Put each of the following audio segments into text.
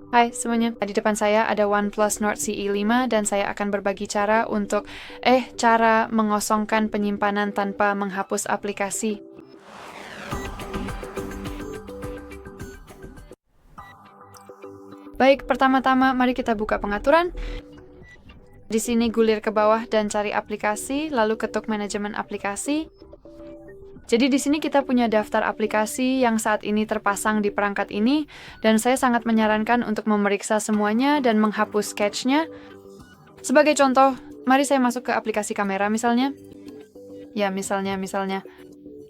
Hai semuanya, di depan saya ada OnePlus Nord CE5 dan saya akan berbagi cara untuk cara mengosongkan penyimpanan tanpa menghapus aplikasi. Baik, pertama-tama mari kita buka pengaturan. Di sini gulir ke bawah dan cari aplikasi, lalu ketuk manajemen aplikasi. Jadi di sini kita punya daftar aplikasi yang saat ini terpasang di perangkat ini, dan saya sangat menyarankan untuk memeriksa semuanya dan menghapus cache-nya. Sebagai contoh, mari saya masuk ke aplikasi kamera misalnya. Ya, misalnya.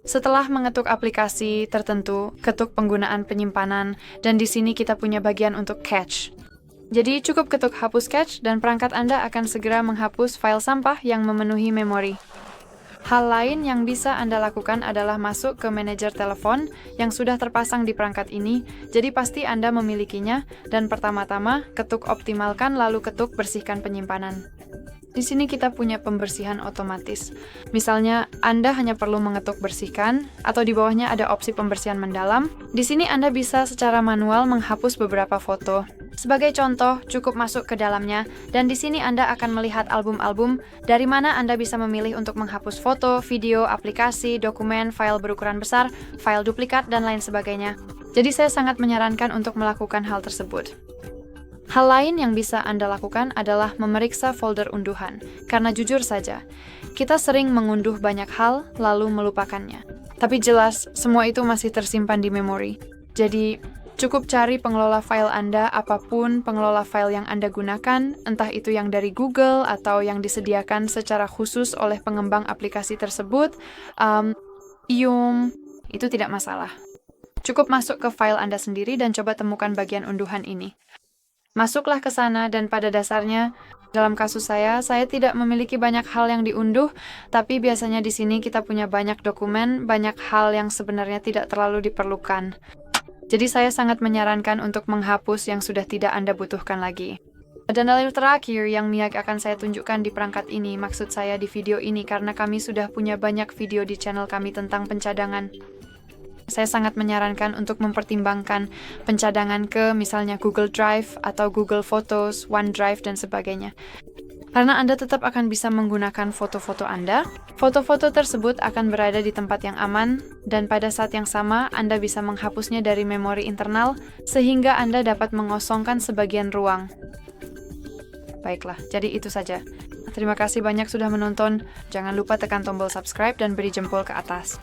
Setelah mengetuk aplikasi tertentu, ketuk penggunaan penyimpanan, dan di sini kita punya bagian untuk cache. Jadi cukup ketuk hapus cache dan perangkat Anda akan segera menghapus file sampah yang memenuhi memori. Hal lain yang bisa Anda lakukan adalah masuk ke manajer telepon yang sudah terpasang di perangkat ini, jadi pasti Anda memilikinya, dan pertama-tama ketuk optimalkan lalu ketuk bersihkan penyimpanan. Di sini kita punya pembersihan otomatis. Misalnya, Anda hanya perlu mengetuk bersihkan, atau di bawahnya ada opsi pembersihan mendalam. Di sini Anda bisa secara manual menghapus beberapa foto. Sebagai contoh, cukup masuk ke dalamnya, dan di sini Anda akan melihat album-album dari mana Anda bisa memilih untuk menghapus foto, video, aplikasi, dokumen, file berukuran besar, file duplikat, dan lain sebagainya. Jadi saya sangat menyarankan untuk melakukan hal tersebut. Hal lain yang bisa Anda lakukan adalah memeriksa folder unduhan, karena jujur saja, kita sering mengunduh banyak hal lalu melupakannya. Tapi jelas, semua itu masih tersimpan di memori. Jadi, cukup cari pengelola file Anda apapun pengelola file yang Anda gunakan, entah itu yang dari Google atau yang disediakan secara khusus oleh pengembang aplikasi tersebut, itu tidak masalah. Cukup masuk ke file Anda sendiri dan coba temukan bagian unduhan ini. Masuklah ke sana dan pada dasarnya, dalam kasus saya tidak memiliki banyak hal yang diunduh, tapi biasanya di sini kita punya banyak dokumen, banyak hal yang sebenarnya tidak terlalu diperlukan. Jadi saya sangat menyarankan untuk menghapus yang sudah tidak Anda butuhkan lagi. Dan lalu terakhir yang Miak akan saya tunjukkan di perangkat ini, maksud saya di video ini karena kami sudah punya banyak video di channel kami tentang pencadangan. Saya sangat menyarankan untuk mempertimbangkan pencadangan ke misalnya Google Drive atau Google Photos, OneDrive, dan sebagainya. Karena Anda tetap akan bisa menggunakan foto-foto Anda, foto-foto tersebut akan berada di tempat yang aman, dan pada saat yang sama Anda bisa menghapusnya dari memori internal, sehingga Anda dapat mengosongkan sebagian ruang. Baiklah, jadi itu saja. Terima kasih banyak sudah menonton. Jangan lupa tekan tombol subscribe dan beri jempol ke atas.